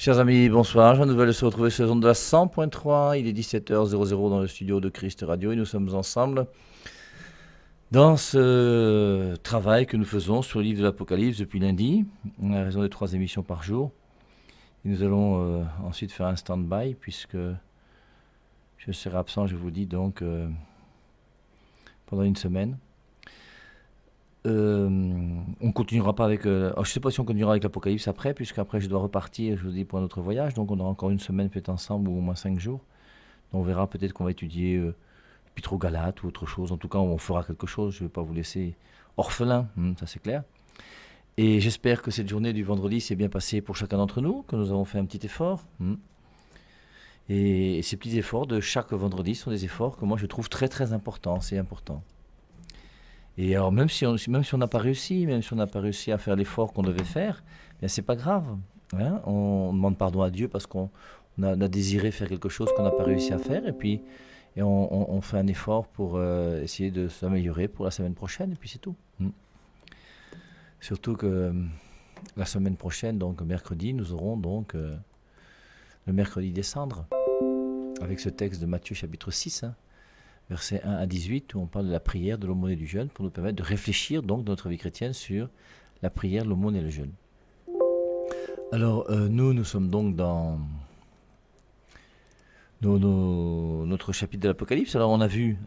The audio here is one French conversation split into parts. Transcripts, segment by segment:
Chers amis, bonsoir. Je nouvelle de se retrouver sur les ondes de la 100.3. Il est 17h00 dans le studio de Christ Radio et nous sommes ensemble dans ce travail que nous faisons sur le livre de l'Apocalypse depuis lundi, à raison de 3 émissions par jour. Et nous allons ensuite faire un stand-by puisque je serai absent, je vous dis donc, pendant une semaine. On continuera pas avec. Je ne sais pas si on continuera avec l'Apocalypse après, puisqu'après je dois repartir, je vous dis, pour un autre voyage. Donc on aura encore une semaine peut-être ensemble ou au moins 5 jours. Donc on verra peut-être qu'on va étudier l'Épître aux Galates ou autre chose. En tout cas, on fera quelque chose. Je ne vais pas vous laisser orphelin, ça c'est clair. Et j'espère que cette journée du vendredi s'est bien passée pour chacun d'entre nous, que nous avons fait un petit effort. Et ces petits efforts de chaque vendredi sont des efforts que moi je trouve très très importants. C'est important. Et alors même si on n'a pas réussi, même si on n'a pas réussi à faire l'effort qu'on devait faire, bien c'est pas grave. Hein. On demande pardon à Dieu parce on a désiré faire quelque chose qu'on n'a pas réussi à faire, et puis on fait un effort pour essayer de s'améliorer pour la semaine prochaine, et puis c'est tout. Surtout que la semaine prochaine, donc mercredi, nous aurons donc le mercredi des cendres, avec ce texte de Matthieu chapitre 6, hein, versets 1 à 18, où on parle de la prière, de l'aumône et du jeûne, pour nous permettre de réfléchir donc dans notre vie chrétienne sur la prière, l'aumône et le jeûne. Alors nous sommes donc dans notre chapitre de l'Apocalypse. Alors on a vu,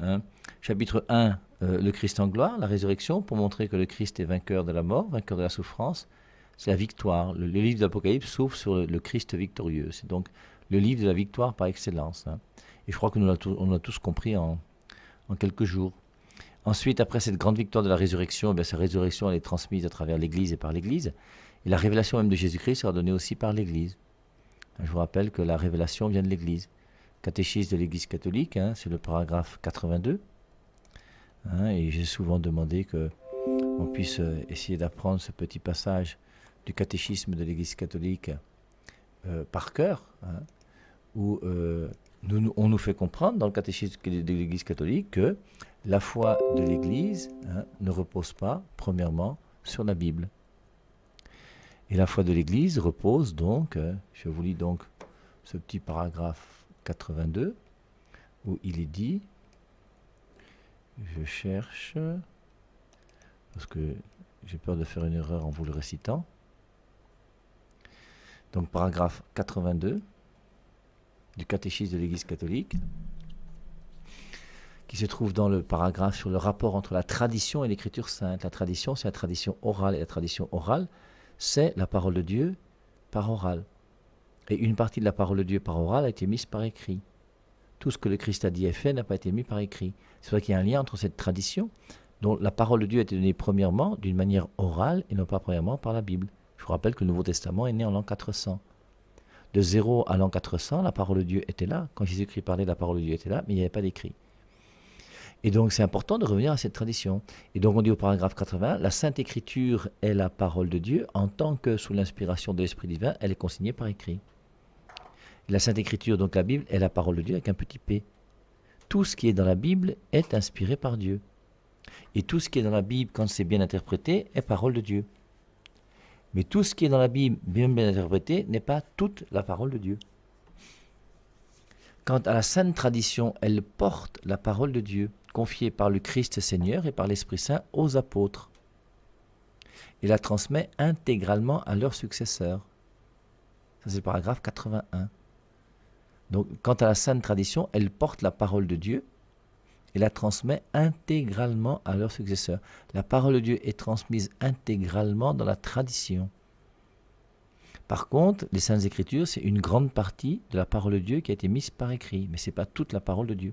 chapitre 1, le Christ en gloire, la résurrection, pour montrer que le Christ est vainqueur de la mort, vainqueur de la souffrance. C'est la victoire. Le livre de l'Apocalypse s'ouvre sur le Christ victorieux. C'est donc le livre de la victoire par excellence. Et je crois que on l'a tous compris en quelques jours. Ensuite, après cette grande victoire de la résurrection, cette résurrection elle est transmise à travers l'Église et par l'Église. Et la révélation même de Jésus-Christ sera donnée aussi par l'Église. Je vous rappelle que la révélation vient de l'Église. Catéchisme de l'Église catholique, c'est le paragraphe 82. Et j'ai souvent demandé qu'on puisse essayer d'apprendre ce petit passage du catéchisme de l'Église catholique par cœur, où on nous fait comprendre dans le catéchisme de l'Église catholique que la foi de l'Église ne repose pas, premièrement, sur la Bible. Et la foi de l'Église repose donc, je vous lis donc ce petit paragraphe 82, où il est dit, je cherche, parce que j'ai peur de faire une erreur en vous le récitant. Donc paragraphe 82 du catéchisme de l'Église catholique, qui se trouve dans le paragraphe sur le rapport entre la tradition et l'écriture sainte. La tradition, c'est la tradition orale, et la tradition orale, c'est la parole de Dieu par oral. Et une partie de la parole de Dieu par oral a été mise par écrit. Tout ce que le Christ a dit et fait n'a pas été mis par écrit. C'est vrai qu'il y a un lien entre cette tradition, dont la parole de Dieu a été donnée premièrement d'une manière orale et non pas premièrement par la Bible. Je vous rappelle que le Nouveau Testament est né en l'an 400. De 0 à l'an 400, la parole de Dieu était là. Quand Jésus-Christ parlait, la parole de Dieu était là, mais il n'y avait pas d'écrit. Et donc c'est important de revenir à cette tradition. Et donc on dit au paragraphe 80, la Sainte Écriture est la parole de Dieu en tant que sous l'inspiration de l'Esprit divin, elle est consignée par écrit. La Sainte Écriture, donc la Bible, est la parole de Dieu avec un petit p. Tout ce qui est dans la Bible est inspiré par Dieu. Et tout ce qui est dans la Bible, quand c'est bien interprété, est parole de Dieu. Mais tout ce qui est dans la Bible, bien interprété, n'est pas toute la parole de Dieu. Quant à la sainte tradition, elle porte la parole de Dieu, confiée par le Christ Seigneur et par l'Esprit Saint aux apôtres, et la transmet intégralement à leurs successeurs. Ça, c'est le paragraphe 81. Donc, quant à la sainte tradition, elle porte la parole de Dieu et la transmet intégralement à leurs successeurs. La parole de Dieu est transmise intégralement dans la tradition. Par contre, les Saintes Écritures, c'est une grande partie de la parole de Dieu qui a été mise par écrit, mais ce n'est pas toute la parole de Dieu.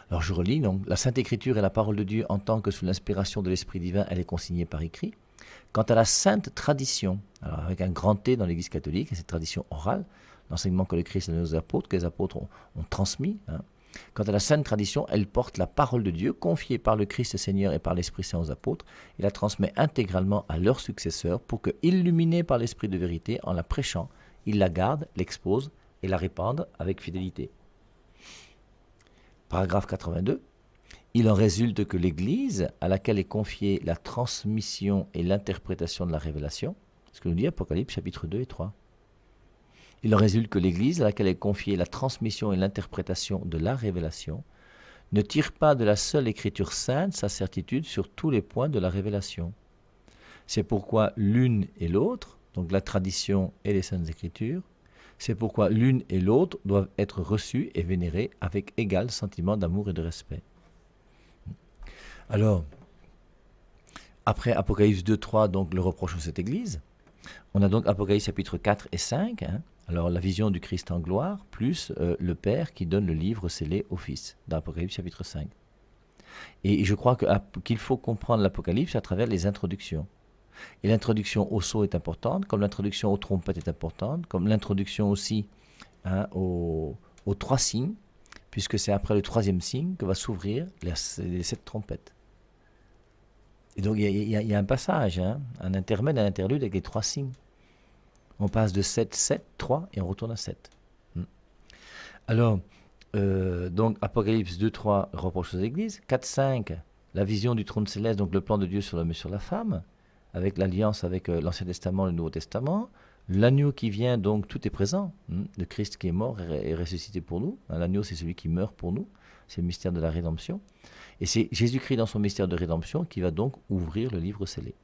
Alors je relis, donc, la Sainte Écriture est la parole de Dieu en tant que sous l'inspiration de l'Esprit divin, elle est consignée par écrit. Quant à la sainte tradition, alors avec un grand T dans l'Église catholique, cette tradition orale, l'enseignement que le Christ a donné aux apôtres, que les apôtres ont transmis. Quant à la sainte tradition, elle porte la parole de Dieu, confiée par le Christ Seigneur et par l'Esprit Saint aux apôtres, et la transmet intégralement à leurs successeurs pour que, illuminés par l'Esprit de vérité, en la prêchant, ils la gardent, l'exposent et la répandent avec fidélité. Paragraphe 82. Il en résulte que l'Église, à laquelle est confiée la transmission et l'interprétation de la révélation, ce que nous dit Apocalypse chapitre 2 et 3. Il en résulte que l'Église, à laquelle est confiée la transmission et l'interprétation de la révélation, ne tire pas de la seule Écriture sainte sa certitude sur tous les points de la révélation. C'est pourquoi l'une et l'autre, donc la tradition et les saintes Écritures, c'est pourquoi l'une et l'autre doivent être reçues et vénérées avec égal sentiment d'amour et de respect. Alors, après Apocalypse 2, 3, donc le reproche à cette Église, on a donc Apocalypse chapitre 4 et 5, alors la vision du Christ en gloire, plus le Père qui donne le livre scellé au Fils, dans Apocalypse chapitre 5. Et je crois qu'il faut comprendre l'Apocalypse à travers les introductions. Et l'introduction au sceau est importante, comme l'introduction aux trompettes est importante, comme l'introduction aussi aux 3 signes, puisque c'est après le 3e signe que va s'ouvrir les 7 trompettes. Et donc il y a un passage, un intermède, un interlude avec les 3 signes. On passe de 7, 7, 3 et on retourne à 7. Alors, donc Apocalypse 2, 3, reproche aux églises. 4, 5, la vision du trône céleste, donc le plan de Dieu sur l'homme et sur la femme, avec l'alliance avec l'Ancien Testament et le Nouveau Testament. L'agneau qui vient, donc tout est présent. Le Christ qui est mort et ressuscité pour nous. L'agneau, c'est celui qui meurt pour nous. C'est le mystère de la rédemption. Et c'est Jésus-Christ dans son mystère de rédemption qui va donc ouvrir le livre scellé.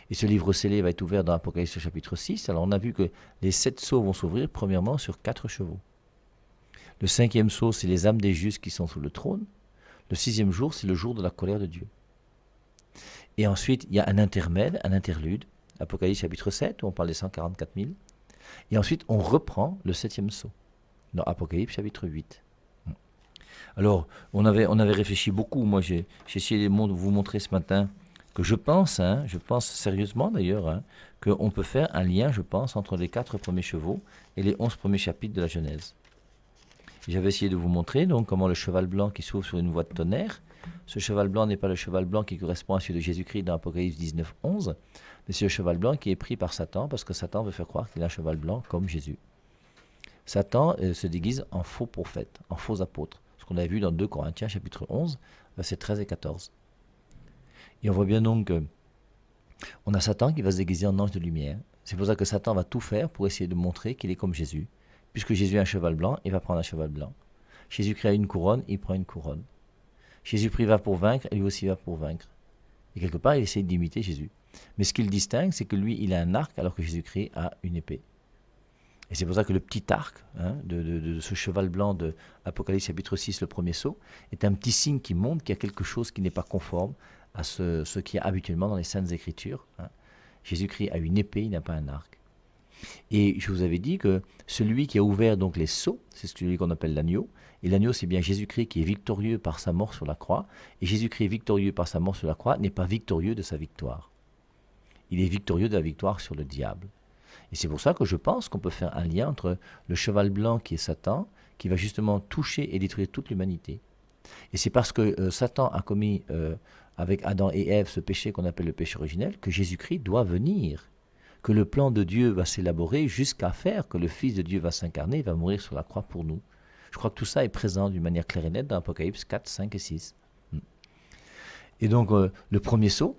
Et ce livre scellé va être ouvert dans Apocalypse chapitre 6. Alors on a vu que les 7 sceaux vont s'ouvrir premièrement sur 4 chevaux. Le 5e sceau, c'est les âmes des justes qui sont sous le trône. Le 6e jour, c'est le jour de la colère de Dieu. Et ensuite, il y a un intermède, un interlude, Apocalypse chapitre 7, où on parle des 144 000. Et ensuite, on reprend le 7e sceau, dans Apocalypse chapitre 8. Alors, on avait réfléchi beaucoup. Moi, j'ai essayé de vous montrer ce matin que je pense sérieusement d'ailleurs, qu'on peut faire un lien, je pense, entre les 4 premiers chevaux et les 11 premiers chapitres de la Genèse. J'avais essayé de vous montrer donc comment le cheval blanc qui s'ouvre sur une voie de tonnerre, ce cheval blanc n'est pas le cheval blanc qui correspond à celui de Jésus-Christ dans Apocalypse 19, 11, mais c'est le cheval blanc qui est pris par Satan parce que Satan veut faire croire qu'il a un cheval blanc comme Jésus. Satan se déguise en faux prophète, en faux apôtre, ce qu'on a vu dans 2 Corinthiens chapitre 11, versets 13 et 14. Et on voit bien donc qu'on a Satan qui va se déguiser en ange de lumière. C'est pour ça que Satan va tout faire pour essayer de montrer qu'il est comme Jésus. Puisque Jésus a un cheval blanc, il va prendre un cheval blanc. Jésus-Christ a une couronne, il prend une couronne. Jésus-Christ va pour vaincre, et lui aussi va pour vaincre. Et quelque part, il essaie d'imiter Jésus. Mais ce qu'il distingue, c'est que lui, il a un arc, alors que Jésus-Christ a une épée. Et c'est pour ça que le petit arc de ce cheval blanc de Apocalypse chapitre 6, le premier sceau, est un petit signe qui montre qu'il y a quelque chose qui n'est pas conforme à ce qui est habituellement dans les Saintes Écritures. Jésus-Christ a une épée, il n'a pas un arc. Et je vous avais dit que celui qui a ouvert donc les sceaux, c'est celui qu'on appelle l'agneau. Et l'agneau, c'est bien Jésus-Christ qui est victorieux par sa mort sur la croix. Et Jésus-Christ victorieux par sa mort sur la croix n'est pas victorieux de sa victoire. Il est victorieux de la victoire sur le diable. Et c'est pour ça que je pense qu'on peut faire un lien entre le cheval blanc qui est Satan, qui va justement toucher et détruire toute l'humanité. Et c'est parce que Satan a commis avec Adam et Ève ce péché qu'on appelle le péché originel que Jésus-Christ doit venir. Que le plan de Dieu va s'élaborer jusqu'à faire que le Fils de Dieu va s'incarner et va mourir sur la croix pour nous. Je crois que tout ça est présent d'une manière claire et nette dans Apocalypse 4, 5 et 6. Et donc, le premier sceau.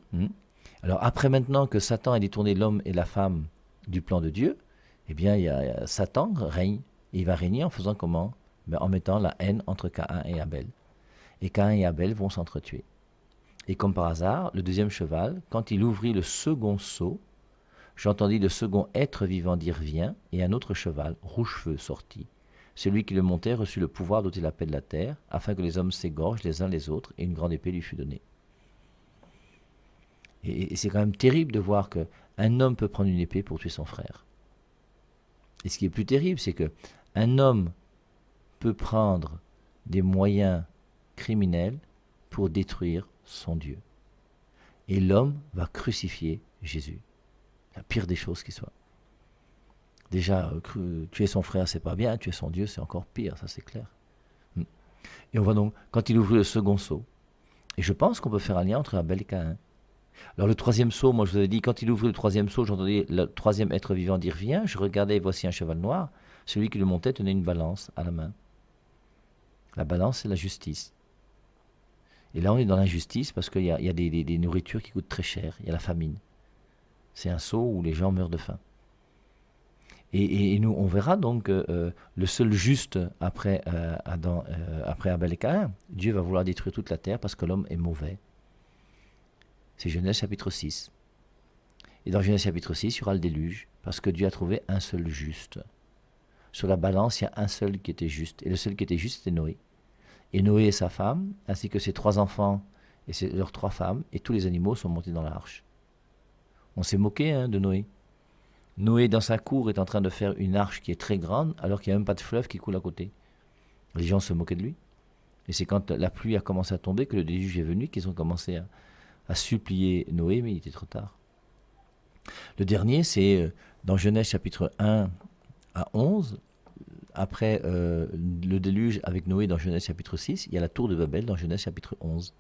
Alors, après maintenant que Satan a détourné l'homme et la femme du plan de Dieu, eh bien, Satan règne. Et il va régner en faisant comment ? En mettant la haine entre Caïn et Abel. Et Caïn et Abel vont s'entretuer. Et comme par hasard, le deuxième cheval, quand il ouvrit le second sceau, j'entendis le second être vivant dire « Viens », et un autre cheval, rouge-feu, sortit. Celui qui le montait reçut le pouvoir d'ôter la paix de la terre, afin que les hommes s'égorgent les uns les autres, et une grande épée lui fut donnée. Et c'est quand même terrible de voir qu'un homme peut prendre une épée pour tuer son frère. Et ce qui est plus terrible, c'est qu'un homme peut prendre des moyens criminels pour détruire son Dieu. Et l'homme va crucifier Jésus. La pire des choses qui soit. Déjà, tuer son frère, c'est pas bien, tuer son Dieu, c'est encore pire, ça c'est clair. Et on voit donc, quand il ouvrit le second sceau, et je pense qu'on peut faire un lien entre Abel et Caïn. Alors le troisième sceau, moi je vous avais dit, quand il ouvrit le troisième sceau, j'entendais le troisième être vivant dire « Viens », je regardais, voici un cheval noir, celui qui le montait tenait une balance à la main. La balance, c'est la justice. Et là, on est dans l'injustice parce qu'il y a des nourritures qui coûtent très cher, il y a la famine. C'est un seau où les gens meurent de faim. Et nous, on verra donc le seul juste après, après Abel et Caïn. Dieu va vouloir détruire toute la terre parce que l'homme est mauvais. C'est Genèse chapitre 6. Et dans Genèse chapitre 6, il y aura le déluge, parce que Dieu a trouvé un seul juste. Sur la balance, il y a un seul qui était juste. Et le seul qui était juste, c'était Noé. Et Noé et sa femme, ainsi que ses 3 enfants et leurs 3 femmes, et tous les animaux sont montés dans l'arche. On s'est moqué de Noé. Noé, dans sa cour, est en train de faire une arche qui est très grande, alors qu'il n'y a même pas de fleuve qui coule à côté. Les gens se moquaient de lui. Et c'est quand la pluie a commencé à tomber que le déluge est venu, qu'ils ont commencé à supplier Noé, mais il était trop tard. Le dernier, c'est dans Genèse chapitre 1 à 11, après le déluge avec Noé dans Genèse chapitre 6, il y a la tour de Babel dans Genèse chapitre 11.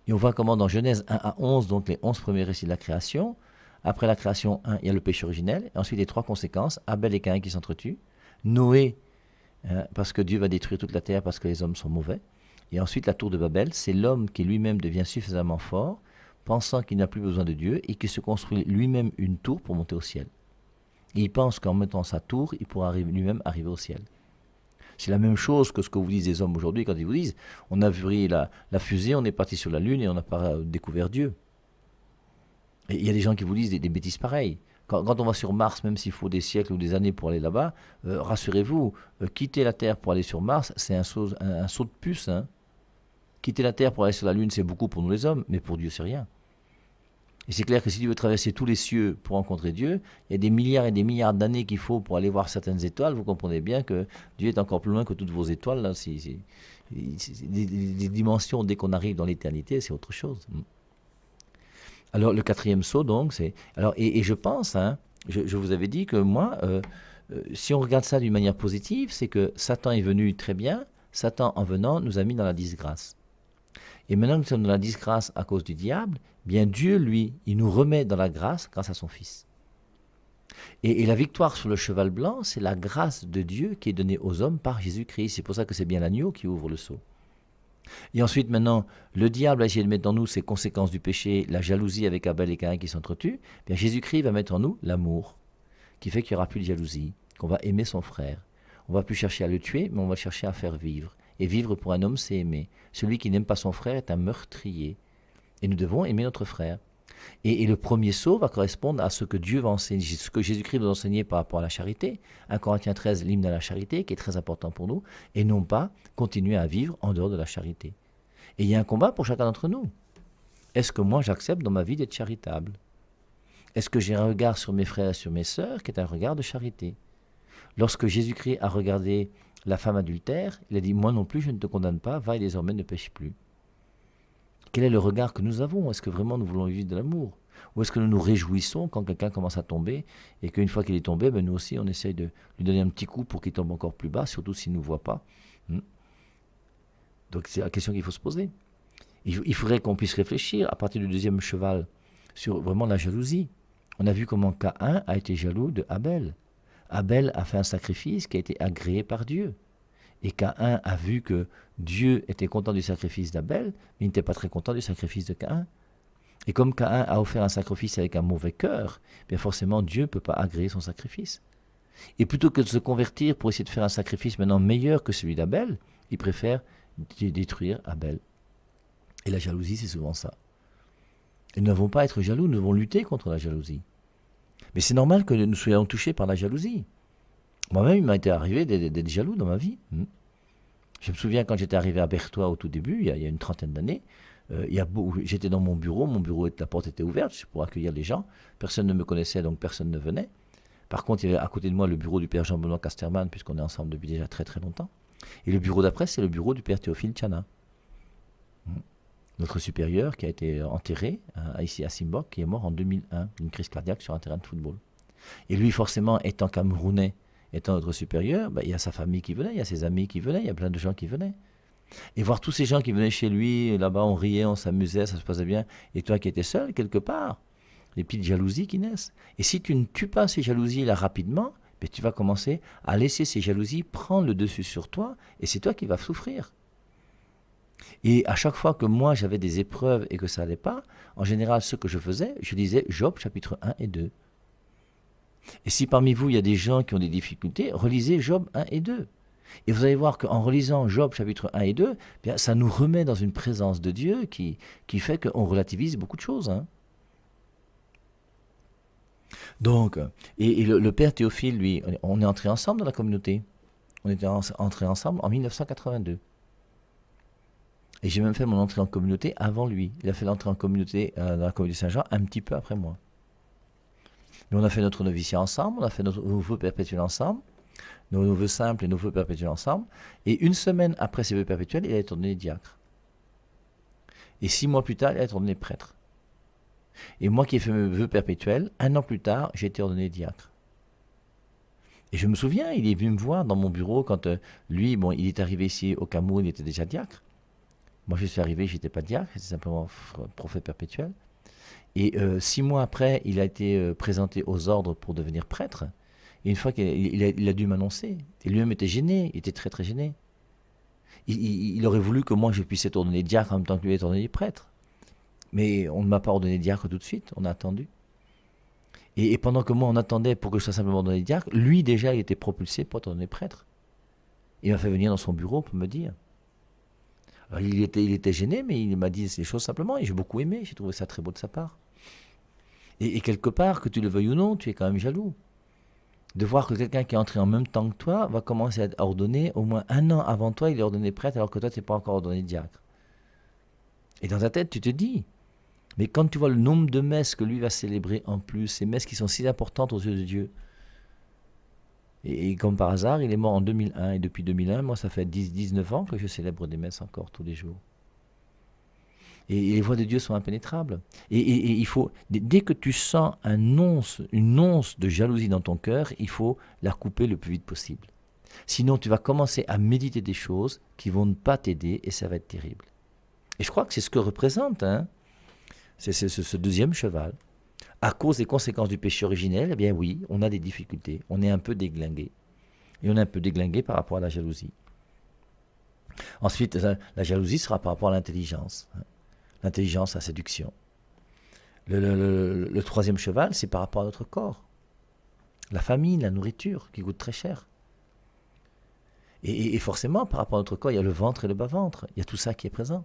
Et on voit comment dans Genèse 1 à 11, donc les 11 premiers récits de la création, après la création 1, il y a le péché originel, et ensuite les 3 conséquences, Abel et Caïn qui s'entretuent, Noé, parce que Dieu va détruire toute la terre parce que les hommes sont mauvais, et ensuite la tour de Babel, c'est l'homme qui lui-même devient suffisamment fort, pensant qu'il n'a plus besoin de Dieu, et qui se construit lui-même une tour pour monter au ciel. Et il pense qu'en mettant sa tour, il pourra lui-même arriver au ciel. C'est la même chose que ce que vous disent les hommes aujourd'hui quand ils vous disent on a vu la fusée, on est parti sur la Lune et on n'a pas découvert Dieu. Et il y a des gens qui vous disent des bêtises pareilles. Quand on va sur Mars, même s'il faut des siècles ou des années pour aller là-bas, rassurez-vous, quitter la Terre pour aller sur Mars, c'est un saut de puce. Hein. Quitter la Terre pour aller sur la Lune, c'est beaucoup pour nous les hommes, mais pour Dieu, c'est rien. Et c'est clair que si tu veux traverser tous les cieux pour rencontrer Dieu, il y a des milliards et des milliards d'années qu'il faut pour aller voir certaines étoiles. Vous comprenez bien que Dieu est encore plus loin que toutes vos étoiles. Là. C'est des dimensions, dès qu'on arrive dans l'éternité, c'est autre chose. Alors le 4e saut, donc, c'est... Alors, et je pense, je vous avais dit que moi, si on regarde ça d'une manière positive, c'est que Satan est venu très bien. Satan, en venant, nous a mis dans la disgrâce. Et maintenant que nous sommes dans la disgrâce à cause du diable, bien Dieu, lui, il nous remet dans la grâce grâce à son Fils. Et la victoire sur le cheval blanc, c'est la grâce de Dieu qui est donnée aux hommes par Jésus-Christ. C'est pour ça que c'est bien l'agneau qui ouvre le sceau. Et ensuite, maintenant, le diable a essayé de mettre en nous ces conséquences du péché, la jalousie avec Abel et Caïn qui s'entretuent. Bien, Jésus-Christ va mettre en nous l'amour, qui fait qu'il n'y aura plus de jalousie, qu'on va aimer son frère. On ne va plus chercher à le tuer, mais on va chercher à faire vivre. Et vivre pour un homme, c'est aimer. Celui qui n'aime pas son frère est un meurtrier. Et nous devons aimer notre frère. Et le premier saut va correspondre à ce que Dieu va enseigner, ce que Jésus-Christ va enseigner par rapport à la charité. 1 Corinthiens 13, l'hymne à la charité, qui est très important pour nous, et non pas continuer à vivre en dehors de la charité. Et il y a un combat pour chacun d'entre nous. Est-ce que moi j'accepte dans ma vie d'être charitable? Est-ce que j'ai un regard sur mes frères et sur mes sœurs qui est un regard de charité? Lorsque Jésus-Christ a regardé la femme adultère, il a dit « Moi non plus, je ne te condamne pas, va et désormais ne pêche plus ». Quel est le regard que nous avons? Est-ce que vraiment nous voulons vivre de l'amour? Ou est-ce que nous nous réjouissons quand quelqu'un commence à tomber et qu'une fois qu'il est tombé, nous aussi on essaye de lui donner un petit coup pour qu'il tombe encore plus bas, surtout s'il ne nous voit pas. Donc c'est la question qu'il faut se poser. Il faudrait qu'on puisse réfléchir à partir du 2e cheval sur vraiment la jalousie. On a vu comment Caïn a été jaloux de Abel. Abel a fait un sacrifice qui a été agréé par Dieu. Et Caïn a vu que Dieu était content du sacrifice d'Abel, mais il n'était pas très content du sacrifice de Caïn. Et comme Caïn a offert un sacrifice avec un mauvais cœur, bien forcément Dieu ne peut pas agréer son sacrifice. Et plutôt que de se convertir pour essayer de faire un sacrifice maintenant meilleur que celui d'Abel, il préfère détruire Abel. Et la jalousie, c'est souvent ça. Et nous n'avons pas à être jaloux, nous devons lutter contre la jalousie. Mais c'est normal que nous soyons touchés par la jalousie. Moi-même, il m'a été arrivé d'être jaloux dans ma vie. Je me souviens quand j'étais arrivé à Berthois au tout début, il y a une trentaine d'années, j'étais dans mon bureau, la porte était ouverte pour accueillir les gens. Personne ne me connaissait, donc personne ne venait. Par contre, il y avait à côté de moi le bureau du père Jean-Benoît Casterman, puisqu'on est ensemble depuis déjà très très longtemps. Et le bureau d'après, c'est le bureau du père Théophile Tchana, notre supérieur qui a été enterré ici à Simbok, qui est mort en 2001 d'une crise cardiaque sur un terrain de football. Et lui, forcément, étant camerounais, étant notre supérieur, il y a sa famille qui venait, il y a ses amis qui venaient, il y a plein de gens qui venaient. Et voir tous ces gens qui venaient chez lui, là-bas on riait, on s'amusait, ça se passait bien, et toi qui étais seul quelque part, les petites jalousies qui naissent. Et si tu ne tues pas ces jalousies là rapidement, tu vas commencer à laisser ces jalousies prendre le dessus sur toi, et c'est toi qui vas souffrir. Et à chaque fois que moi j'avais des épreuves et que ça n'allait pas, en général ce que je faisais, je lisais Job chapitre 1 et 2. Et si parmi vous, il y a des gens qui ont des difficultés, relisez Job 1 et 2. Et vous allez voir qu'en relisant Job chapitre 1 et 2, bien, ça nous remet dans une présence de Dieu qui fait qu'on relativise beaucoup de choses. Hein. Donc, et le père Théophile, lui, on est entré ensemble dans la communauté. On était entrés ensemble en 1982. Et j'ai même fait mon entrée en communauté avant lui. Il a fait l'entrée en communauté dans la communauté Saint-Jean un petit peu après moi. Mais on a fait notre noviciat ensemble, on a fait nos vœux perpétuels ensemble, nos vœux simples et nos vœux perpétuels ensemble. Et une semaine après ces vœux perpétuels, il a été ordonné diacre. Et 6 mois plus tard, il a été ordonné prêtre. Et moi qui ai fait mes vœux perpétuels, 1 an plus tard, j'ai été ordonné diacre. Et je me souviens, il est venu me voir dans mon bureau quand lui, bon, il est arrivé ici au Cameroun, il était déjà diacre. Moi, je suis arrivé, je n'étais pas diacre, j'étais simplement prophète perpétuel. Et 6 mois après, il a été présenté aux ordres pour devenir prêtre. Et une fois qu'il a dû m'annoncer, et lui-même était gêné, il était très très gêné. Il aurait voulu que moi je puisse être ordonné diacre en même temps que lui être ordonné prêtre. Mais on ne m'a pas ordonné diacre tout de suite, on a attendu. Et pendant que moi on attendait pour que je sois simplement ordonné diacre, lui déjà il était propulsé pour être ordonné prêtre. Il m'a fait venir dans son bureau pour me dire. Alors, il était gêné, mais il m'a dit ces choses simplement, et j'ai beaucoup aimé, j'ai trouvé ça très beau de sa part. Et quelque part, que tu le veuilles ou non, tu es quand même jaloux. De voir que quelqu'un qui est entré en même temps que toi va commencer à être ordonné, au moins 1 an avant toi, il est ordonné prêtre, alors que toi, tu n'es pas encore ordonné diacre. Et dans ta tête, tu te dis, mais quand tu vois le nombre de messes que lui va célébrer en plus, ces messes qui sont si importantes aux yeux de Dieu, et comme par hasard, il est mort en 2001, et depuis 2001, moi, ça fait 19 ans que je célèbre des messes encore tous les jours. Et les voies de Dieu sont impénétrables. Et il faut, dès que tu sens une once de jalousie dans ton cœur, il faut la couper le plus vite possible. Sinon, tu vas commencer à méditer des choses qui vont ne pas t'aider et ça va être terrible. Et je crois que c'est ce que représente c'est ce deuxième cheval. À cause des conséquences du péché originel, eh bien oui, on a des difficultés, on est un peu déglingué. Et on est un peu déglingué par rapport à la jalousie. Ensuite, la jalousie sera par rapport à l'intelligence. L'intelligence, la séduction. Le troisième cheval, c'est par rapport à notre corps. La famine, la nourriture, qui coûte très cher. Et forcément, par rapport à notre corps, il y a le ventre et le bas-ventre. Il y a tout ça qui est présent.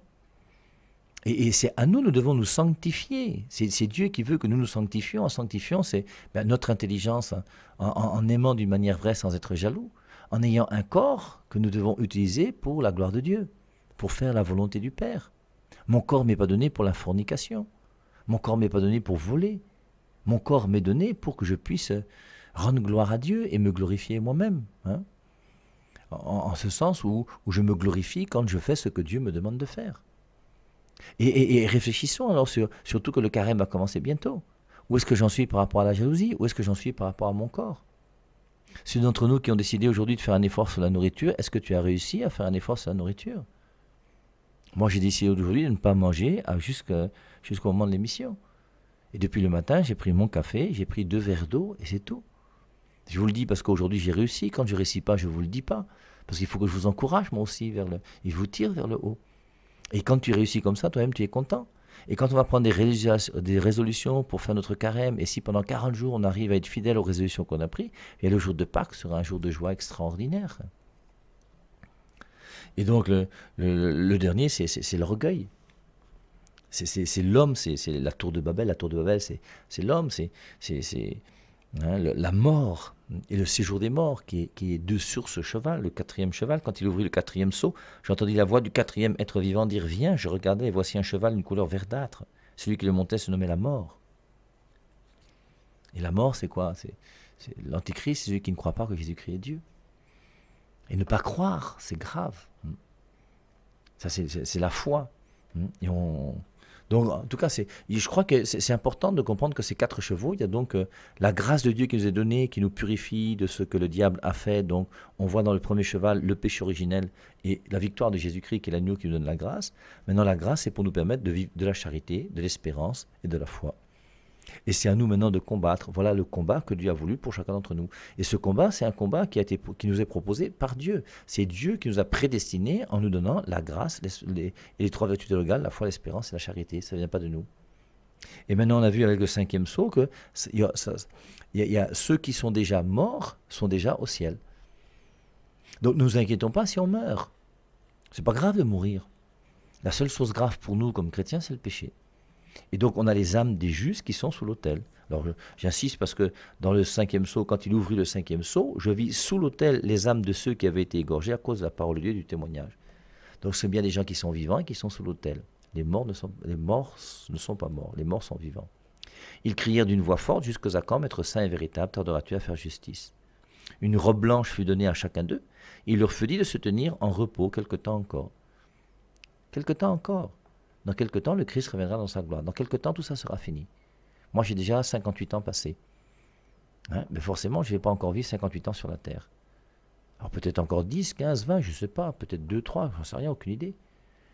Et c'est à nous devons nous sanctifier. C'est Dieu qui veut que nous nous sanctifions. En sanctifiant, c'est notre intelligence, en aimant d'une manière vraie sans être jaloux, en ayant un corps que nous devons utiliser pour la gloire de Dieu, pour faire la volonté du Père. Mon corps ne m'est pas donné pour la fornication. Mon corps ne m'est pas donné pour voler. Mon corps m'est donné pour que je puisse rendre gloire à Dieu et me glorifier moi-même. Hein, en ce sens où je me glorifie quand je fais ce que Dieu me demande de faire. Et réfléchissons alors surtout que le carême va commencer bientôt. Où est-ce que j'en suis par rapport à la jalousie? Où est-ce que j'en suis par rapport à mon corps? Ceux d'entre nous qui ont décidé aujourd'hui de faire un effort sur la nourriture, est-ce que tu as réussi à faire un effort sur la nourriture? Moi, j'ai décidé aujourd'hui de ne pas manger jusqu'au moment de l'émission. Et depuis le matin, j'ai pris mon café, j'ai pris 2 verres d'eau et c'est tout. Je vous le dis parce qu'aujourd'hui j'ai réussi. Quand je ne réussis pas, je ne vous le dis pas. Parce qu'il faut que je vous encourage moi aussi et je vous tire vers le haut. Et quand tu réussis comme ça, toi-même tu es content. Et quand on va prendre des résolutions pour faire notre carême, et si pendant 40 jours on arrive à être fidèle aux résolutions qu'on a prises, et le jour de Pâques sera un jour de joie extraordinaire. Et donc le dernier, c'est l'orgueil. C'est l'homme, c'est la tour de Babel. La tour de Babel, c'est l'homme, c'est la mort et le séjour des morts qui est sur ce cheval, le 4e cheval. Quand il ouvrit le 4e sceau, j'ai entendu la voix du 4e être vivant dire « Viens ». Je regardais et voici un cheval d'une couleur verdâtre. Celui qui le montait se nommait la mort. Et la mort, c'est quoi? C'est l'antichrist, c'est celui qui ne croit pas que Jésus-Christ est Dieu. Et ne pas croire, c'est grave. Ça, c'est la foi. Et donc, en tout cas, je crois que c'est important de comprendre que ces 4 chevaux, il y a donc la grâce de Dieu qui nous est donnée, qui nous purifie de ce que le diable a fait. Donc, on voit dans le premier cheval le péché originel et la victoire de Jésus-Christ qui est l'agneau qui nous donne la grâce. Maintenant, la grâce, c'est pour nous permettre de vivre de la charité, de l'espérance et de la foi. Et c'est à nous maintenant de combattre. Voilà le combat que Dieu a voulu pour chacun d'entre nous. Et ce combat, c'est un combat qui nous est proposé par Dieu. C'est Dieu qui nous a prédestinés en nous donnant la grâce et les 3 vertus théologales, la foi, l'espérance et la charité. Ça ne vient pas de nous. Et maintenant, on a vu avec le 5e sceau qu'il Il y a ceux qui sont déjà morts, sont déjà au ciel. Donc ne nous inquiétons pas si on meurt. C'est pas grave de mourir. La seule chose grave pour nous comme chrétiens, c'est le péché. Et donc on a les âmes des justes qui sont sous l'autel. Alors j'insiste parce que dans le 5e sceau, quand il ouvrit le 5e sceau, je vis sous l'autel les âmes de ceux qui avaient été égorgés à cause de la parole de Dieu et du témoignage. Donc c'est bien des gens qui sont vivants et qui sont sous l'autel. Les morts ne sont pas morts, les morts sont vivants. Ils crièrent d'une voix forte, jusqu'aux quand, Maître saint et véritable, tarderas-tu à faire justice? Une robe blanche fut donnée à chacun d'eux. Il leur fut dit de se tenir en repos quelque temps encore. Quelque temps encore. Dans quelque temps, le Christ reviendra dans sa gloire. Dans quelque temps, tout ça sera fini. Moi, j'ai déjà 58 ans passés. Mais forcément, je ne vais pas encore vivre 58 ans sur la terre. Alors peut-être encore 10, 15, 20, je ne sais pas. Peut-être 2, 3, j'en sais rien, aucune idée.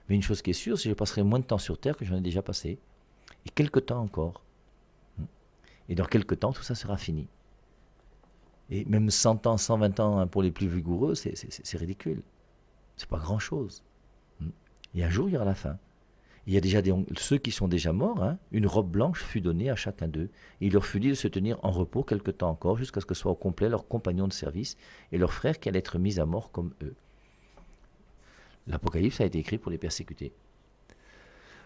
Mais une chose qui est sûre, c'est que je passerai moins de temps sur terre que j'en ai déjà passé. Et quelque temps encore. Et dans quelque temps, tout ça sera fini. Et même 100 ans, 120 ans pour les plus vigoureux, c'est ridicule. C'est pas grand-chose. Et un jour, il y aura la fin. Il y a déjà ceux qui sont déjà morts, une robe blanche fut donnée à chacun d'eux. Et il leur fut dit de se tenir en repos quelque temps encore, jusqu'à ce que soient au complet leurs compagnons de service et leurs frères qui allaient être mis à mort comme eux. L'Apocalypse a été écrit pour les persécuter.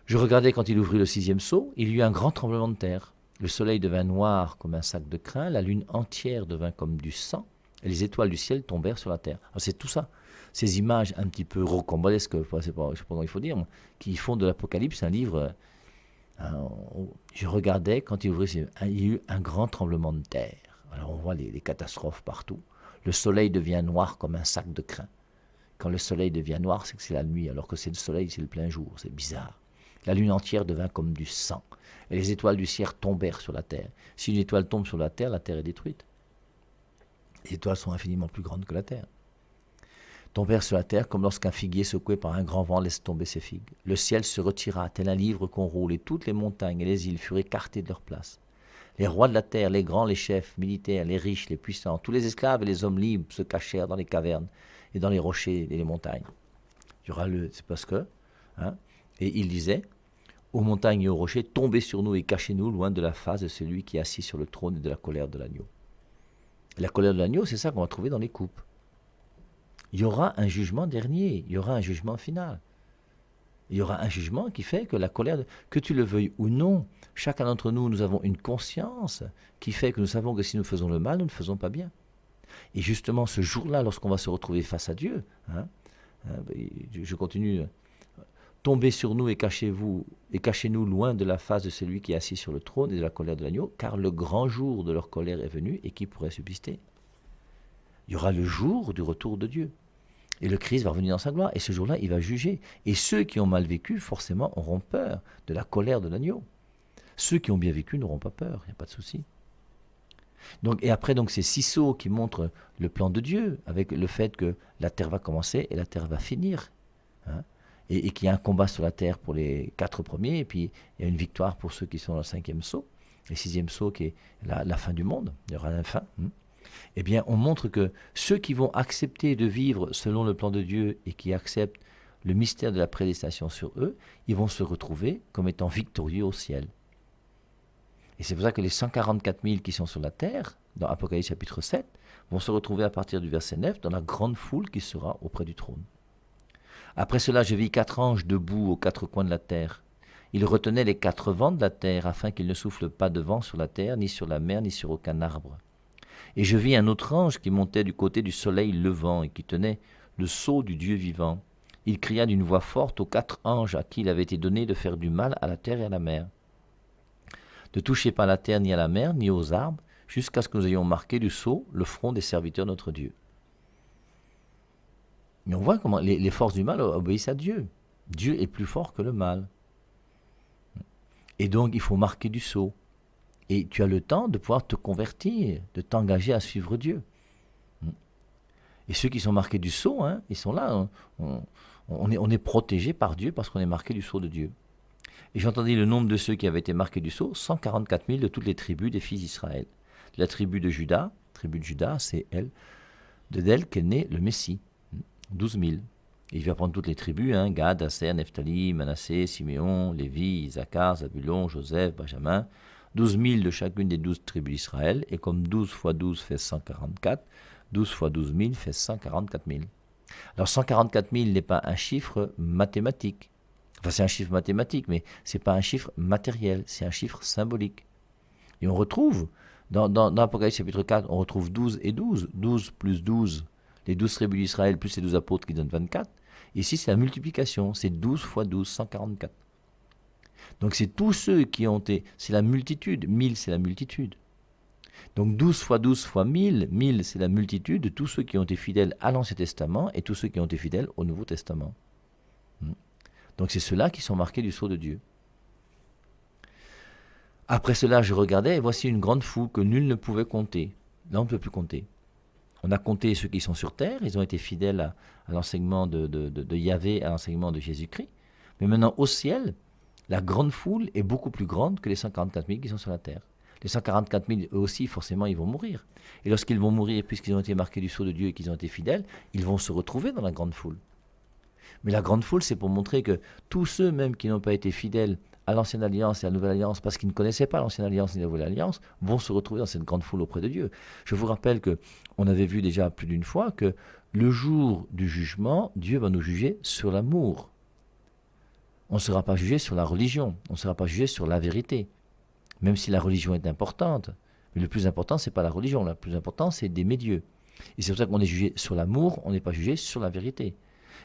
Je regardais quand il ouvrit le 6e sceau, il y eut un grand tremblement de terre. Le soleil devint noir comme un sac de crin, la lune entière devint comme du sang, et les étoiles du ciel tombèrent sur la terre. Alors c'est tout ça, ces images un petit peu rocambolesques, je ne sais pas comment il faut dire, qui font de l'Apocalypse un livre. Je regardais quand il ouvrit, il y a eu un grand tremblement de terre. Alors on voit les catastrophes partout. Le soleil devient noir comme un sac de crin. Quand le soleil devient noir, c'est que c'est la nuit, alors que c'est le soleil, c'est le plein jour. C'est bizarre. La lune entière devint comme du sang, et les étoiles du ciel tombèrent sur la terre. Si une étoile tombe sur la terre est détruite. Les étoiles sont infiniment plus grandes que la terre. Tombèrent sur la terre comme lorsqu'un figuier secoué par un grand vent laisse tomber ses figues. Le ciel se retira, tel un livre qu'on roule, et toutes les montagnes et les îles furent écartées de leur place. Les rois de la terre, les grands, les chefs, militaires, les riches, les puissants, tous les esclaves et les hommes libres se cachèrent dans les cavernes et dans les rochers et les montagnes. Il y aura c'est parce que, et il disait, aux montagnes et aux rochers, tombez sur nous et cachez-nous loin de la face de celui qui est assis sur le trône et de la colère de l'agneau. La colère de l'agneau, c'est ça qu'on va trouver dans les coupes. Il y aura un jugement dernier, il y aura un jugement final. Il y aura un jugement qui fait que la colère, que tu le veuilles ou non, chacun d'entre nous, nous avons une conscience qui fait que nous savons que si nous faisons le mal, nous ne faisons pas bien. Et justement, ce jour-là, lorsqu'on va se retrouver face à Dieu, je continue, tombez sur nous et cachez-nous loin de la face de celui qui est assis sur le trône et de la colère de l'agneau, car le grand jour de leur colère est venu, et qui pourrait subsister? Il y aura le jour du retour de Dieu. Et le Christ va revenir dans sa gloire, et ce jour-là, il va juger. Et ceux qui ont mal vécu, forcément, auront peur de la colère de l'agneau. Ceux qui ont bien vécu n'auront pas peur, il n'y a pas de souci. Et après, ces 6 sceaux qui montrent le plan de Dieu, avec le fait que la terre va commencer et la terre va finir. Et qu'il y a un combat sur la terre pour les 4 premiers, et puis il y a une victoire pour ceux qui sont dans le 5e sceau, et 6e sceau qui est la fin du monde, il y aura la fin. Eh bien, on montre que ceux qui vont accepter de vivre selon le plan de Dieu et qui acceptent le mystère de la prédestination sur eux, ils vont se retrouver comme étant victorieux au ciel. Et c'est pour ça que les 144 000 qui sont sur la terre, dans Apocalypse chapitre 7, vont se retrouver à partir du verset 9 dans la grande foule qui sera auprès du trône. Après cela, je vis 4 anges debout aux 4 coins de la terre. Ils retenaient les 4 vents de la terre afin qu'il ne souffle pas de vent sur la terre, ni sur la mer, ni sur aucun arbre. Et je vis un autre ange qui montait du côté du soleil levant et qui tenait le sceau du Dieu vivant. Il cria d'une voix forte aux 4 anges à qui il avait été donné de faire du mal à la terre et à la mer. Ne touchez pas à la terre ni à la mer, ni aux arbres, jusqu'à ce que nous ayons marqué du sceau le front des serviteurs de notre Dieu. Mais on voit comment les forces du mal obéissent à Dieu. Dieu est plus fort que le mal. Et donc il faut marquer du sceau. Et tu as le temps de pouvoir te convertir, de t'engager à suivre Dieu. Et ceux qui sont marqués du sceau, ils sont là. On est protégé par Dieu parce qu'on est marqué du sceau de Dieu. Et j'entendis le nombre de ceux qui avaient été marqués du sceau, 144 000 de toutes les tribus des fils d'Israël. De la tribu de Juda, c'est elle, d'elle qu'est né le Messie, 12 000. Et il va prendre toutes les tribus, Gad, Aser, Nephtali, Manassé, Siméon, Lévi, Isaacar, Zabulon, Joseph, Benjamin. 12 000 de chacune des 12 tribus d'Israël, et comme 12 fois 12 fait 144, 12 fois 12 000 fait 144 000. Alors 144 000 n'est pas un chiffre mathématique. Enfin, c'est un chiffre mathématique, mais ce n'est pas un chiffre matériel, c'est un chiffre symbolique. Et on retrouve, dans Apocalypse chapitre 4, on retrouve 12 et 12. 12 plus 12, les 12 tribus d'Israël plus les 12 apôtres qui donnent 24. Ici, c'est la multiplication, c'est 12 fois 12, 144. Donc c'est tous ceux qui ont été, c'est la multitude, 1000 c'est la multitude. Donc 12 fois 12 fois 1000, 1000 c'est la multitude de tous ceux qui ont été fidèles à l'Ancien Testament et tous ceux qui ont été fidèles au Nouveau Testament. Donc c'est ceux-là qui sont marqués du sceau de Dieu. Après cela, je regardais et voici une grande foule que nul ne pouvait compter. Là, on ne peut plus compter. On a compté ceux qui sont sur terre, ils ont été fidèles à l'enseignement de Yahvé, à l'enseignement de Jésus-Christ. Mais maintenant, au ciel, la grande foule est beaucoup plus grande que les 144 000 qui sont sur la terre. Les 144 000, eux aussi, forcément, ils vont mourir. Et lorsqu'ils vont mourir, puisqu'ils ont été marqués du sceau de Dieu et qu'ils ont été fidèles, ils vont se retrouver dans la grande foule. Mais la grande foule, c'est pour montrer que tous ceux même qui n'ont pas été fidèles à l'Ancienne Alliance et à la Nouvelle Alliance, parce qu'ils ne connaissaient pas l'Ancienne Alliance ni la Nouvelle Alliance, vont se retrouver dans cette grande foule auprès de Dieu. Je vous rappelle qu'on avait vu déjà plus d'une fois que le jour du jugement, Dieu va nous juger sur l'amour. On ne sera pas jugé sur la religion, on ne sera pas jugé sur la vérité, même si la religion est importante. Mais le plus important, ce n'est pas la religion, le plus important, c'est d'aimer Dieu. Et c'est pour ça qu'on est jugé sur l'amour, on n'est pas jugé sur la vérité.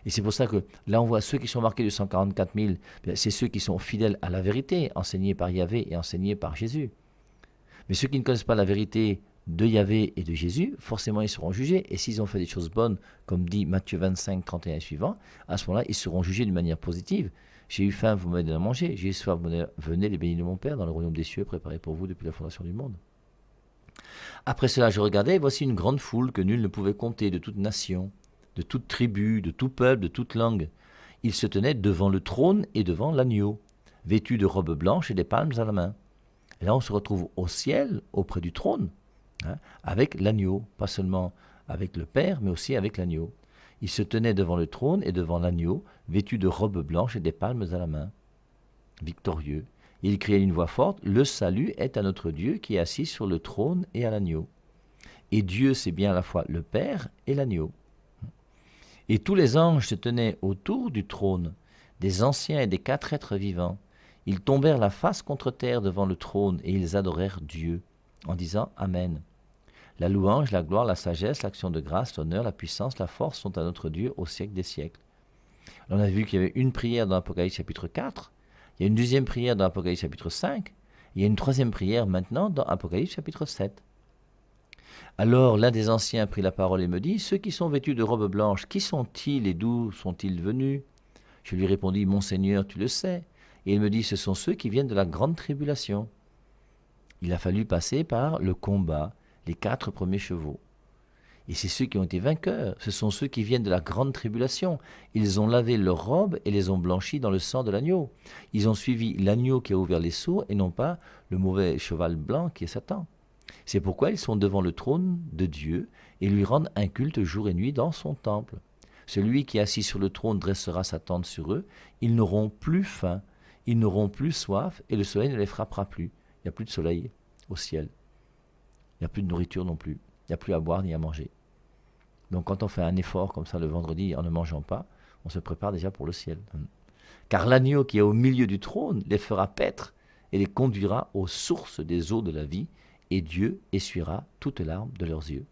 Et c'est pour ça que là, on voit ceux qui sont marqués de 144 000, c'est ceux qui sont fidèles à la vérité, enseignée par Yahvé et enseignée par Jésus. Mais ceux qui ne connaissent pas la vérité de Yahvé et de Jésus, forcément, ils seront jugés. Et s'ils ont fait des choses bonnes, comme dit Matthieu 25, 31 et suivant, à ce moment-là, ils seront jugés d'une manière positive. J'ai eu faim, vous m'avez donné à manger. J'ai eu soif, venez les bénis de mon Père dans le royaume des cieux préparé pour vous depuis la fondation du monde. Après cela, je regardais, et voici une grande foule que nul ne pouvait compter, de toute nation, de toute tribu, de tout peuple, de toute langue. Ils se tenaient devant le trône et devant l'agneau, vêtus de robes blanches et des palmes à la main. Et là, on se retrouve au ciel, auprès du trône, avec l'agneau, pas seulement avec le Père, mais aussi avec l'agneau. Ils se tenaient devant le trône et devant l'agneau, vêtus de robes blanches et des palmes à la main, victorieux. Et ils criaient d'une voix forte, « Le salut est à notre Dieu qui est assis sur le trône et à l'agneau. » Et Dieu, c'est bien à la fois le Père et l'agneau. Et tous les anges se tenaient autour du trône, des anciens et des 4 êtres vivants. Ils tombèrent la face contre terre devant le trône et ils adorèrent Dieu, en disant Amen. La louange, la gloire, la sagesse, l'action de grâce, l'honneur, la puissance, la force sont à notre Dieu au siècle des siècles. On a vu qu'il y avait une prière dans Apocalypse chapitre 4, il y a une deuxième prière dans Apocalypse chapitre 5, il y a une troisième prière maintenant dans Apocalypse chapitre 7. Alors l'un des anciens prit la parole et me dit, « Ceux qui sont vêtus de robes blanches, qui sont-ils et d'où sont-ils venus ?» Je lui répondis, « Mon Seigneur, tu le sais. » Et il me dit, « Ce sont ceux qui viennent de la grande tribulation. » Il a fallu passer par le combat, les 4 premiers chevaux. Et c'est ceux qui ont été vainqueurs, ce sont ceux qui viennent de la grande tribulation. Ils ont lavé leurs robes et les ont blanchies dans le sang de l'agneau. Ils ont suivi l'agneau qui a ouvert les sceaux et non pas le mauvais cheval blanc qui est Satan. C'est pourquoi ils sont devant le trône de Dieu et lui rendent un culte jour et nuit dans son temple. Celui qui est assis sur le trône dressera sa tente sur eux. Ils n'auront plus faim, ils n'auront plus soif et le soleil ne les frappera plus. Il n'y a plus de soleil au ciel. Il n'y a plus de nourriture non plus. Il n'y a plus à boire ni à manger. Donc quand on fait un effort comme ça le vendredi en ne mangeant pas, on se prépare déjà pour le ciel. Car l'agneau qui est au milieu du trône les fera paître et les conduira aux sources des eaux de la vie, et Dieu essuiera toutes larmes de leurs yeux.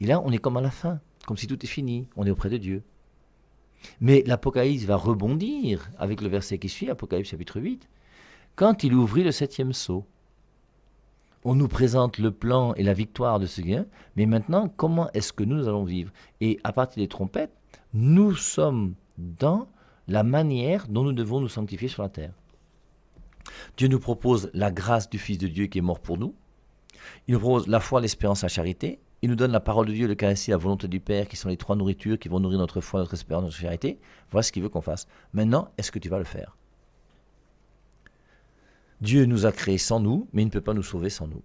Et là, on est comme à la fin, comme si tout est fini, on est auprès de Dieu. Mais l'Apocalypse va rebondir avec le verset qui suit, Apocalypse chapitre 8, quand il ouvrit le 7e sceau. On nous présente le plan et la victoire de ce gain, mais maintenant, comment est-ce que nous allons vivre? Et à partir des trompettes, nous sommes dans la manière dont nous devons nous sanctifier sur la terre. Dieu nous propose la grâce du Fils de Dieu qui est mort pour nous. Il nous propose la foi, l'espérance, la charité. Il nous donne la parole de Dieu, le Eucharistie, la volonté du Père, qui sont les 3 nourritures qui vont nourrir notre foi, notre espérance, notre charité. Voilà ce qu'il veut qu'on fasse. Maintenant, est-ce que tu vas le faire? Dieu nous a créés sans nous, mais il ne peut pas nous sauver sans nous.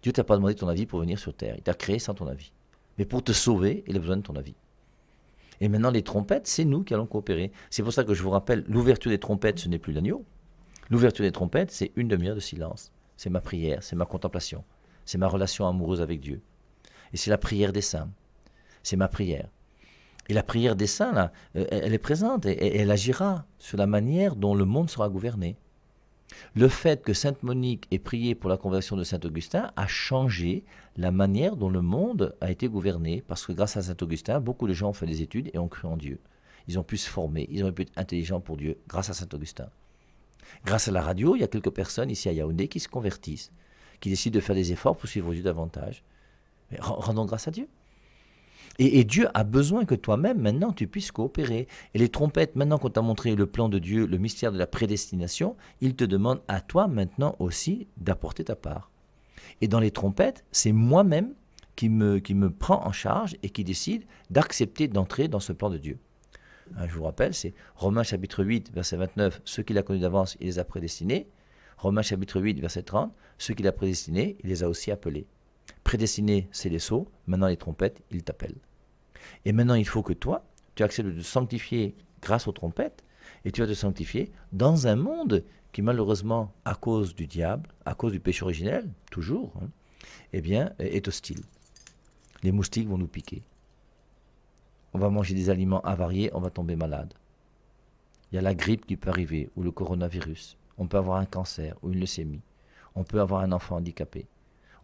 Dieu ne t'a pas demandé ton avis pour venir sur terre. Il t'a créé sans ton avis. Mais pour te sauver, il a besoin de ton avis. Et maintenant, les trompettes, c'est nous qui allons coopérer. C'est pour ça que je vous rappelle, l'ouverture des trompettes, ce n'est plus l'agneau. L'ouverture des trompettes, c'est une demi-heure de silence. c'est ma prière, c'est ma contemplation, c'est ma relation amoureuse avec Dieu. Et c'est la prière des saints, c'est ma prière. Et la prière des saints, là, elle est présente et elle agira sur la manière dont le monde sera gouverné. Le fait que Sainte Monique ait prié pour la conversion de Saint Augustin a changé la manière dont le monde a été gouverné, parce que grâce à Saint Augustin, beaucoup de gens ont fait des études et ont cru en Dieu. Ils ont pu se former, ils ont pu être intelligents pour Dieu grâce à Saint Augustin. Grâce à la radio, il y a quelques personnes ici à Yaoundé qui se convertissent, qui décident de faire des efforts pour suivre Dieu davantage. Mais rendons grâce à Dieu. Et Dieu a besoin que toi-même, maintenant, tu puisses coopérer. Et les trompettes, maintenant qu'on t'a montré le plan de Dieu, le mystère de la prédestination, il te demande à toi, maintenant aussi, d'apporter ta part. Et dans les trompettes, c'est moi-même qui me prend en charge et qui décide d'accepter d'entrer dans ce plan de Dieu. Je vous rappelle, c'est Romains chapitre 8, verset 29, ceux qu'il a connus d'avance, il les a prédestinés. Romains chapitre 8, verset 30, ceux qu'il a prédestinés, il les a aussi appelés. Prédestiné, c'est les sceaux. Maintenant, les trompettes, il t'appelle. Et maintenant, il faut que toi, tu acceptes de te sanctifier grâce aux trompettes, et tu vas te sanctifier dans un monde qui, malheureusement, à cause du diable, à cause du péché originel, toujours, eh bien, est hostile. Les moustiques vont nous piquer. On va manger des aliments avariés, on va tomber malade. Il y a la grippe qui peut arriver, ou le coronavirus. On peut avoir un cancer, ou une leucémie. On peut avoir un enfant handicapé.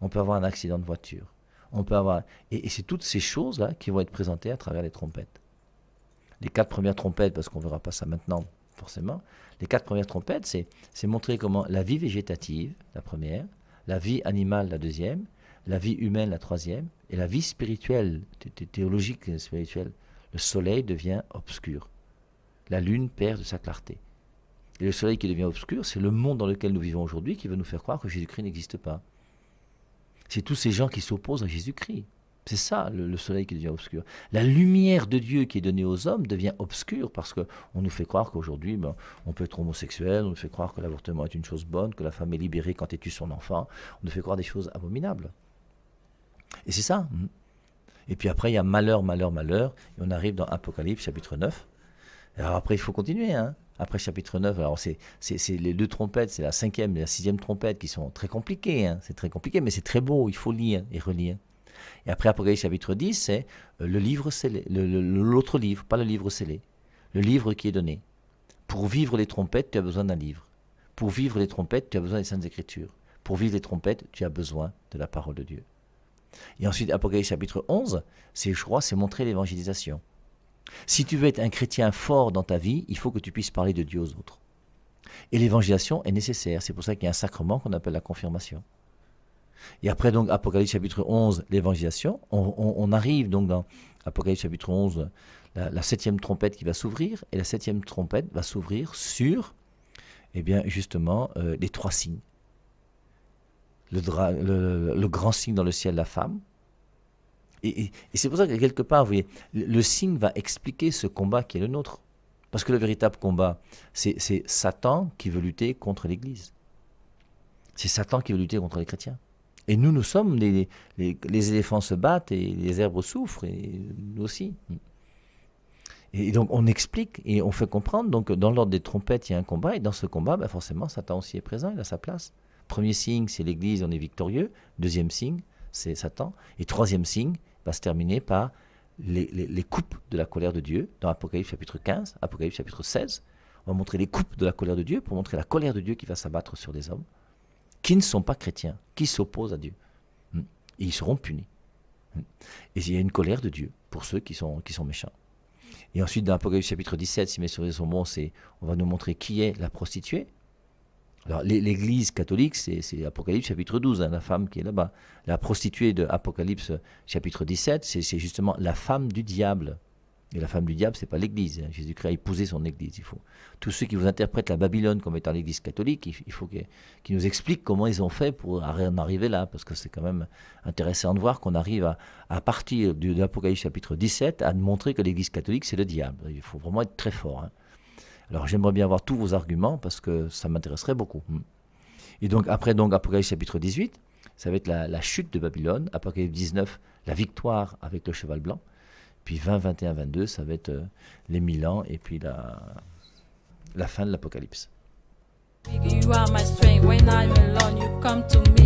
On peut avoir un accident de voiture. On peut avoir... Et c'est toutes ces choses-là qui vont être présentées à travers les trompettes. Les 4 premières trompettes, parce qu'on ne verra pas ça maintenant, forcément, les 4 premières trompettes, c'est montrer comment la vie végétative, la première, la vie animale, la deuxième, la vie humaine, la troisième, et la vie spirituelle, théologique et spirituelle, le soleil devient obscur. La lune perd de sa clarté. Et le soleil qui devient obscur, c'est le monde dans lequel nous vivons aujourd'hui qui veut nous faire croire que Jésus-Christ n'existe pas. C'est tous ces gens qui s'opposent à Jésus-Christ. C'est ça, le soleil qui devient obscur. La lumière de Dieu qui est donnée aux hommes devient obscure parce qu'on nous fait croire qu'aujourd'hui, on peut être homosexuel, on nous fait croire que l'avortement est une chose bonne, que la femme est libérée quand elle tue son enfant, on nous fait croire des choses abominables. Et c'est ça. Et puis après, il y a malheur, malheur, malheur, et on arrive dans Apocalypse chapitre 9. Alors après, il faut continuer, Après chapitre 9, alors c'est les 2 trompettes, c'est la 5e et la 6e trompette qui sont très compliquées. C'est très compliqué, mais c'est très beau, il faut lire et relire. Et après Apocalypse chapitre 10, c'est le livre scellé, l'autre livre, pas le livre scellé, le livre qui est donné. Pour vivre les trompettes, tu as besoin d'un livre. Pour vivre les trompettes, tu as besoin des Saintes Écritures. Pour vivre les trompettes, tu as besoin de la parole de Dieu. Et ensuite, Apocalypse chapitre 11, c'est montrer l'évangélisation. Si tu veux être un chrétien fort dans ta vie, il faut que tu puisses parler de Dieu aux autres. Et l'évangélisation est nécessaire. C'est pour ça qu'il y a un sacrement qu'on appelle la confirmation. Et après, donc, Apocalypse chapitre 11, l'évangélisation, on arrive donc dans Apocalypse chapitre 11, la 7e trompette qui va s'ouvrir, et la 7e trompette va s'ouvrir sur, eh bien, justement, les 3 signes. Le grand signe dans le ciel, la femme. Et c'est pour ça que quelque part, vous voyez, le signe va expliquer ce combat qui est le nôtre. Parce que le véritable combat, c'est Satan qui veut lutter contre l'Église. C'est Satan qui veut lutter contre les chrétiens. Et nous sommes, les éléphants se battent et les herbes souffrent, et nous aussi. Et donc on explique et on fait comprendre, donc dans l'ordre des trompettes, il y a un combat, et dans ce combat, forcément, Satan aussi est présent, il a sa place. Premier signe, c'est l'Église, on est victorieux. Deuxième signe, c'est Satan. Et troisième signe va se terminer par les coupes de la colère de Dieu, dans Apocalypse chapitre 15, Apocalypse chapitre 16. On va montrer les coupes de la colère de Dieu pour montrer la colère de Dieu qui va s'abattre sur des hommes qui ne sont pas chrétiens, qui s'opposent à Dieu. Et ils seront punis. Et il y a une colère de Dieu pour ceux qui sont méchants. Et ensuite, dans Apocalypse chapitre 17, si mes sourires sont bons, on va nous montrer qui est la prostituée. Alors, l'Église catholique, c'est Apocalypse chapitre 12, la femme qui est là-bas. La prostituée de Apocalypse chapitre 17, c'est justement la femme du diable. Et la femme du diable, c'est pas l'Église. Jésus-Christ a épousé son Église. Tous ceux qui vous interprètent la Babylone comme étant l'Église catholique, il faut qu'ils nous expliquent comment ils ont fait pour en arriver là, parce que c'est quand même intéressant de voir qu'on arrive à partir de l'Apocalypse chapitre 17 à montrer que l'Église catholique, c'est le diable. Il faut vraiment être très fort. Alors j'aimerais bien avoir tous vos arguments parce que ça m'intéresserait beaucoup. Et donc après Apocalypse chapitre 18, ça va être la chute de Babylone. Apocalypse 19, la victoire avec le cheval blanc. Puis 20, 21, 22, ça va être les 1000 ans et puis la fin de l'Apocalypse. You are my strength when I'm alone. You come to me.